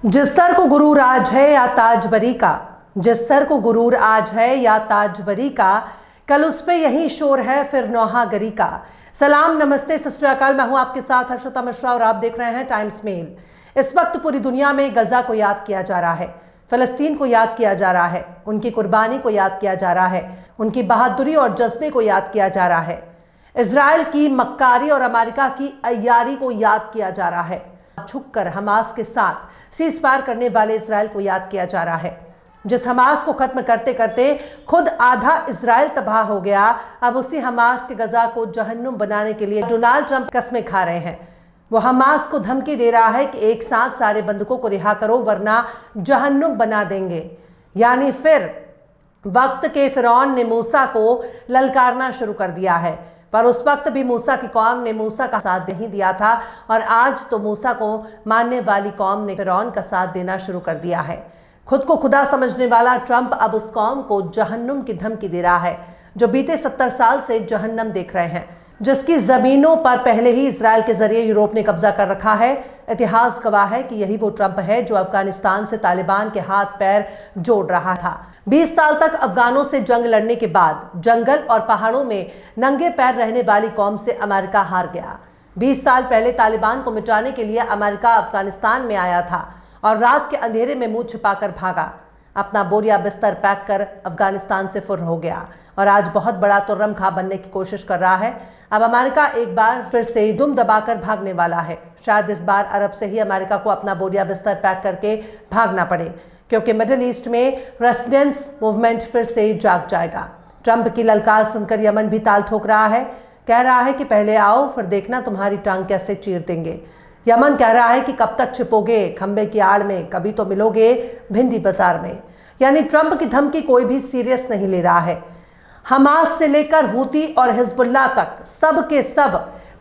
जिस सर को गुरूर आज है या ताजबरी का, जिस सर को गुरूर आज है या ताजबरी का, कल उस पे यही शोर है फिर नौहागरी का। सलाम, नमस्ते, सत श्री अकाल। मैं हूं आपके साथ हर्षिता मिश्रा और आप देख रहे हैं टाइम्स मेल। इस वक्त पूरी दुनिया में गजा को याद किया जा रहा है, फलस्तीन को याद किया जा रहा है, उनकी कुर्बानी को याद किया जा रहा है, उनकी बहादुरी और जज्बे को याद किया जा रहा है। इजराइल की मक्कारी और अमेरिका की अय्यारी को याद किया जा रहा है। झुककर हमास के साथ सीज फायर करने वाले इजराइल को याद किया जा रहा है। जिस हमास को खत्म करते करते खुद आधा इजराइल तबाह हो गया, अब उसी हमास के गजा को जहन्नुम बनाने के लिए डोनाल्ड ट्रंप कस्में खा रहे हैं। वो हमास को धमकी दे रहा है कि एक साथ सारे बंधकों को रिहा करो वरना जहन्नुम बना देंगे। यानी फिर वक्त के फिरौन ने मूसा को ललकारना शुरू कर दिया है, पर उस वक्त भी मूसा की कौम ने मूसा का साथ नहीं दिया था और आज तो मूसा को मानने वाली कौम ने फिरौन का साथ देना शुरू कर दिया है। खुद को खुदा समझने वाला ट्रंप अब उस कौम को जहन्नुम की धमकी दे रहा है जो बीते 70 साल से जहन्नम देख रहे हैं, जिसकी जमीनों पर पहले ही इजराइल के जरिए यूरोप ने कब्जा कर रखा है। इतिहास गवाह है कि यही वो ट्रंप है जो अफगानिस्तान से तालिबान के हाथ पैर जोड़ रहा था। 20 साल तक अफगानों से जंग लड़ने के बाद जंगल और पहाड़ों में नंगे पैर रहने वाली कौम से अमेरिका हार गया। 20 साल पहले तालिबान को मिटाने के लिए अमेरिका अफगानिस्तान में आया था और रात के अंधेरे में मुंह छिपाकर भागा, अपना बोरिया बिस्तर पैक कर अफगानिस्तान से फुर्र हो गया और आज बहुत बड़ा तुर्रम खा बनने की कोशिश कर रहा है। अब अमेरिका एक बार फिर से दुम दबाकर भागने वाला है। शायद इस बार अरब से ही अमेरिका को अपना बोरिया बिस्तर पैक करके भागना पड़े, क्योंकि मिडिल ईस्ट में रेसिडेंस मूवमेंट फिर से जाग जाएगा। ट्रंप की ललकार सुनकर यमन भी ताल ठोक रहा है, कह रहा है कि पहले आओ फिर देखना तुम्हारी टांग कैसे चीर देंगे। यमन कह रहा है कि कब तक छिपोगे खंबे की आड़ में, कभी तो मिलोगे भिंडी बाजार में। यानी ट्रंप की धमकी कोई भी सीरियस नहीं ले रहा है। हमास से लेकर हूती और हिजबुल्लाह तक सब के सब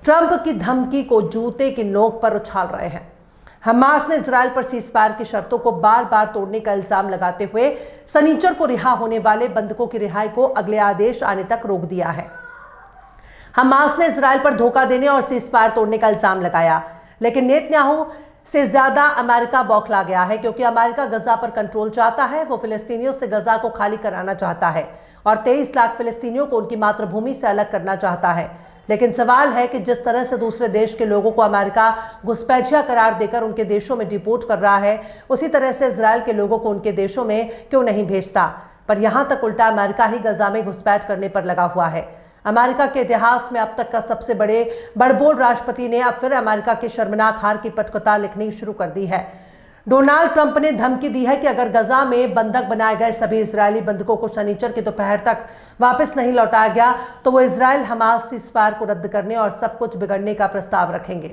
ट्रंप की धमकी को जूते की नोक पर उछाल रहे हैं। हमास ने इजराइल पर सीजफायर की शर्तों को बार बार तोड़ने का इल्जाम लगाते हुए शनिचर को रिहा होने वाले बंधकों की रिहाई को अगले आदेश आने तक रोक दिया है। हमास ने इजराइल पर धोखा देने और सीजफायर तोड़ने का इल्जाम लगाया, लेकिन नेतन्याहू से ज्यादा अमेरिका बौखला गया है, क्योंकि अमेरिका गजा पर कंट्रोल चाहता है। वो फिलिस्तीनियों से गजा को खाली कराना चाहता है और 23 लाख फिलिस्तीनियों को उनकी मातृभूमि से अलग करना चाहता है। लेकिन सवाल है कि जिस तरह से दूसरे देश के लोगों को अमेरिका घुसपैठिया करार देकर उनके देशों में डिपोर्ट कर रहा है, उसी तरह से इजराइल के लोगों को उनके देशों में क्यों नहीं भेजता। पर यहां तक उल्टा अमेरिका ही गजा में घुसपैठ करने पर लगा हुआ है। अमेरिका के इतिहास में अब तक का सबसे बड़े बड़बोल राष्ट्रपति ने अब फिर अमेरिका के शर्मनाक हार की पटकथा लिखनी शुरू कर दी है। डोनाल्ड ट्रंप ने धमकी दी है कि अगर गजा में बंधक बनाए गए सभी इजरायली बंधकों को शनिचर की दोपहर तक वापस नहीं लौटाया गया तो वो इजराइल हमास सीजफायर को रद्द करने और सब कुछ बिगड़ने का प्रस्ताव रखेंगे।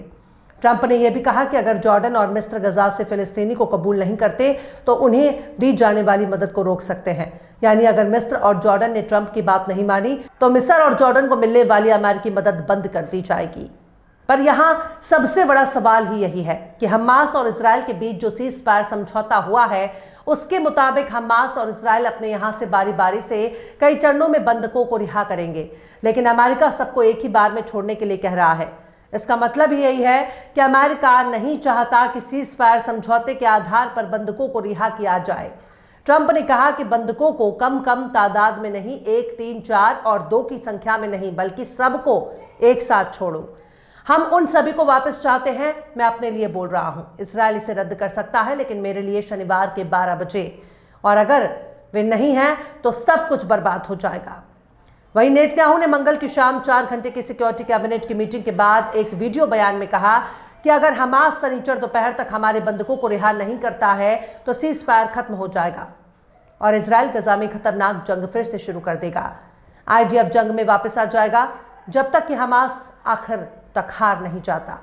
ट्रंप ने यह भी कहा कि अगर जॉर्डन और मिस्र गजा से फिलिस्तीनी को कबूल नहीं करते तो उन्हें दी जाने वाली मदद को रोक सकते हैं। यानी अगर मिस्र और जॉर्डन ने ट्रंप की बात नहीं मानी तो मिस्र और जॉर्डन को मिलने वाली अमेरिकी मदद बंद कर दी जाएगी। पर यहां सबसे बड़ा सवाल ही यही है कि हमास और इजराइल के बीच जो सीज फायर समझौता हुआ है, उसके मुताबिक हमास और इजराइल अपने यहां से बारी बारी से कई चरणों में बंधकों को रिहा करेंगे, लेकिन अमेरिका सबको एक ही बार में छोड़ने के लिए कह रहा है। इसका मतलब ही यही है कि अमेरिका नहीं चाहता कि सीज फायर समझौते के आधार पर बंधकों को रिहा किया जाए। ट्रंप ने कहा कि बंधकों को कम कम तादाद में नहीं, 1, 3, 4 और 2 की संख्या में नहीं, बल्कि सबको एक साथ छोड़ो। हम उन सभी को वापस चाहते हैं। मैं अपने लिए बोल रहा हूं, इजराइल इसे रद्द कर सकता है, लेकिन मेरे लिए शनिवार के 12 बजे, और अगर वे नहीं हैं तो सब कुछ बर्बाद हो जाएगा। वहीं नेतन्याहू ने मंगल की शाम 4 घंटे की सिक्योरिटी कैबिनेट की मीटिंग के बाद एक वीडियो बयान में कहा कि अगर हमास शनिचर दोपहर तक हमारे बंधकों को रिहा नहीं करता है तो सीज फायर खत्म हो जाएगा और इजराइल गजा में खतरनाक जंग फिर से शुरू कर देगा। आईडीएफ जंग में वापस आ जाएगा जब तक कि हमास आखिर तक हार नहीं जाता।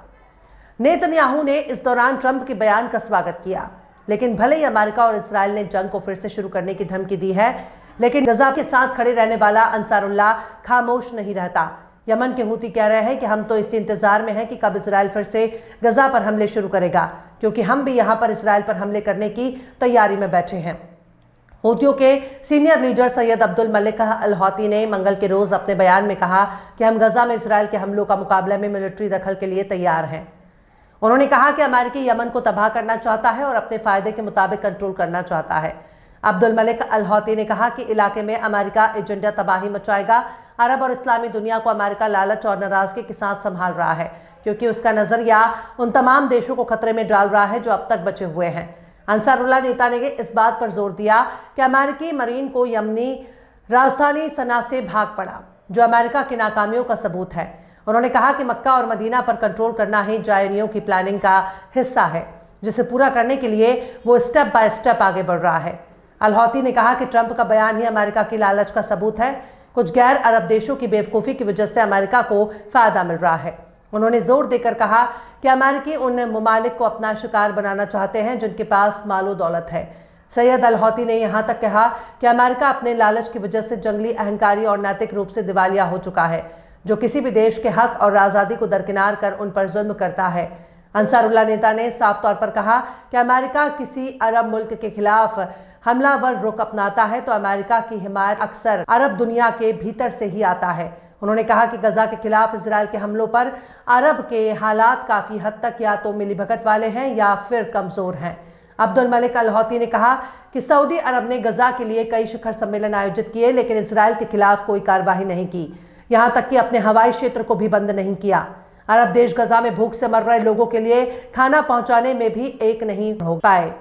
नेतन्याहू ने इस दौरान ट्रंप के बयान का स्वागत किया, लेकिन भले ही अमेरिका और इजराइल ने जंग को फिर से शुरू करने की धमकी दी है, लेकिन गजा के साथ खड़े रहने वाला अंसारुल्लाह खामोश नहीं रहता। यमन के हूती कह रहे हैं कि हम तो इसी इंतजार में हैं कि कब इजराइल फिर से गजा पर हमले शुरू करेगा, क्योंकि हम भी यहां पर इजराइल पर हमले करने की तैयारी में बैठे हैं। हूतियों के सीनियर लीडर सैयद अब्दुल मलिक अल हौती ने मंगल के रोज अपने बयान में कहा कि हम गजा में इजराइल के हमलों का मुकाबला में मिलिट्री दखल के लिए तैयार हैं। उन्होंने कहा कि अमेरिकी यमन को तबाह करना चाहता है और अपने फायदे के मुताबिक कंट्रोल करना चाहता है। अब्दुल मलिक अल हौती ने कहा कि इलाके में अमेरिका एजेंडा तबाही मचाएगा। अरब और इस्लामी दुनिया को अमेरिका लालच और नाराजगी के साथ संभाल रहा है, क्योंकि उसका नजरिया उन तमाम देशों को खतरे में डाल रहा है जो अब तक बचे हुए हैं। अंसारुल्लाह नेता ने इस बात पर जोर दिया कि अमेरिकी मरीन को यमनी राजधानी सना से भाग पड़ा, जो अमेरिका की नाकामियों का सबूत है। उन्होंने कहा कि मक्का और मदीना पर कंट्रोल करना ही जायनियों की प्लानिंग का हिस्सा है, जिसे पूरा करने के लिए वो स्टेप बाय स्टेप आगे बढ़ रहा है। अल हौती ने कहा कि ट्रंप का बयान ही अमेरिका की लालच का सबूत है। कुछ गैर अरब देशों की बेवकूफ़ी की वजह से अमेरिका को फायदा मिल रहा है। उन्होंने जोर देकर कहा कि अमेरिकी उन ममालिक को अपना शिकार बनाना चाहते हैं जिनके पास मालो दौलत है। सैयद अल हौती ने यहाँ तक कहा कि अमेरिका अपने लालच की वजह से जंगली, अहंकारी और नैतिक रूप से दिवालिया हो चुका है, जो किसी भी देश के हक और आज़ादी को दरकिनार कर उन पर जुल्म करता है। अंसारुल्लाह नेता ने साफ तौर पर कहा कि अमेरिका किसी अरब मुल्क के खिलाफ हमलावर रुख अपनाता है तो अमेरिका की हिमायत अक्सर अरब दुनिया के भीतर से ही आता है। उन्होंने कहा कि गजा के खिलाफ इजराइल के हमलों पर अरब के हालात काफ़ी हद तक या तो मिलीभगत वाले हैं या फिर कमज़ोर हैं। अब्दुल मलिक अल हौती ने कहा कि सऊदी अरब ने गजा के लिए कई शिखर सम्मेलन आयोजित किए, लेकिन इजराइल के खिलाफ कोई कार्रवाई नहीं की, यहाँ तक कि अपने हवाई क्षेत्र को भी बंद नहीं किया। अरब देश गजा में भूख से मर रहे लोगों के लिए खाना पहुंचाने में भी एक नहीं हो पाए।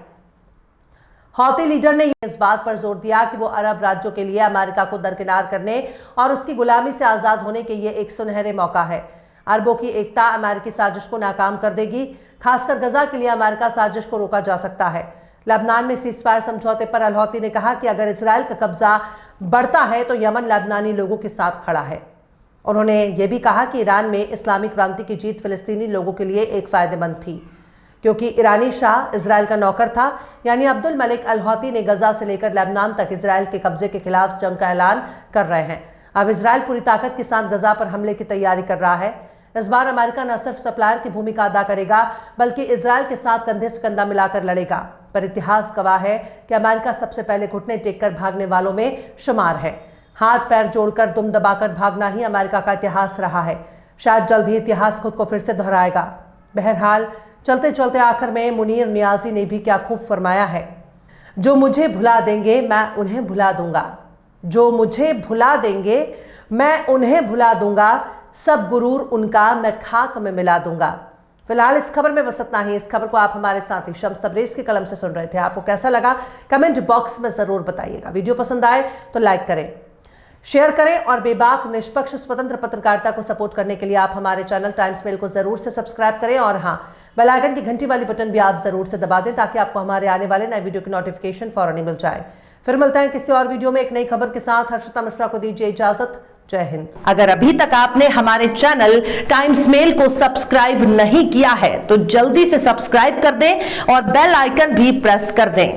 हौती लीडर ने इस बात पर जोर दिया कि वो अरब राज्यों के लिए अमेरिका को दरकिनार करने और उसकी गुलामी से आज़ाद होने के ये एक सुनहरे मौका है। अरबों की एकता अमेरिकी साजिश को नाकाम कर देगी। खासकर गजा के लिए अमेरिका साजिश को रोका जा सकता है। लेबनान में सीज़फायर समझौते पर अल हौती ने कहा कि अगर इजराइल का कब्जा बढ़ता है तो यमन लेबनानी लोगों के साथ खड़ा है। उन्होंने ये भी कहा कि ईरान में इस्लामी क्रांति की जीत फिलिस्तीनी लोगों के लिए एक फ़ायदेमंद थी, क्योंकि ईरानी शाह इजराइल का नौकर था। यानी अब्दुल मलिक अल हौती ने गजा से लेकर लेबनान तक इजराइल के कब्जे के खिलाफ जंग का ऐलान कर रहे हैं। अब इजराइल पूरी ताकत के साथ गजा पर हमले की तैयारी कर रहा है। इस बार अमेरिका न सिर्फ सप्लायर की भूमिका अदा करेगा, बल्कि इजराइल के साथ कंधे से कंधा मिलाकर लड़ेगा। पर इतिहास गवाह है कि अमेरिका सबसे पहले घुटने टेककर भागने वालों में शुमार है। हाथ पैर जोड़कर दुम दबाकर भागना ही अमेरिका का इतिहास रहा है। शायद जल्द ही इतिहास खुद को फिर से दोहराएगा। बहरहाल चलते चलते आखिर में मुनीर नियाजी ने भी क्या खूब फरमाया है, जो मुझे भुला देंगे मैं उन्हें भुला दूंगा, जो मुझे भुला देंगे मैं उन्हें भुला दूंगा, सब गुरूर उनका मैं खाक में मिला दूंगा। फिलहाल इस खबर में बस इतना ही। इस खबर को आप हमारे साथी शम्स तबरेज़ की कलम से सुन रहे थे। आपको कैसा लगा कमेंट बॉक्स में जरूर बताइएगा। वीडियो पसंद आए तो लाइक करें, शेयर करें और बेबाक, निष्पक्ष, स्वतंत्र पत्रकारिता को सपोर्ट करने के लिए आप हमारे चैनल टाइम्स मेल को जरूर से सब्सक्राइब करें और हाँ, बेल आइकन की घंटी वाली बटन भी आप जरूर से दबा दें, ताकि आपको हमारे आने वाले नए वीडियो की नोटिफिकेशन फौरन ही मिल जाए। फिर मिलते हैं किसी और वीडियो में एक नई खबर के साथ। हर्षिता मिश्रा को दीजिए इजाजत। जय हिंद। अगर अभी तक आपने हमारे चैनल टाइम्स मेल को सब्सक्राइब नहीं किया है तो जल्दी से सब्सक्राइब कर दें और बेल आइकन भी प्रेस कर दें।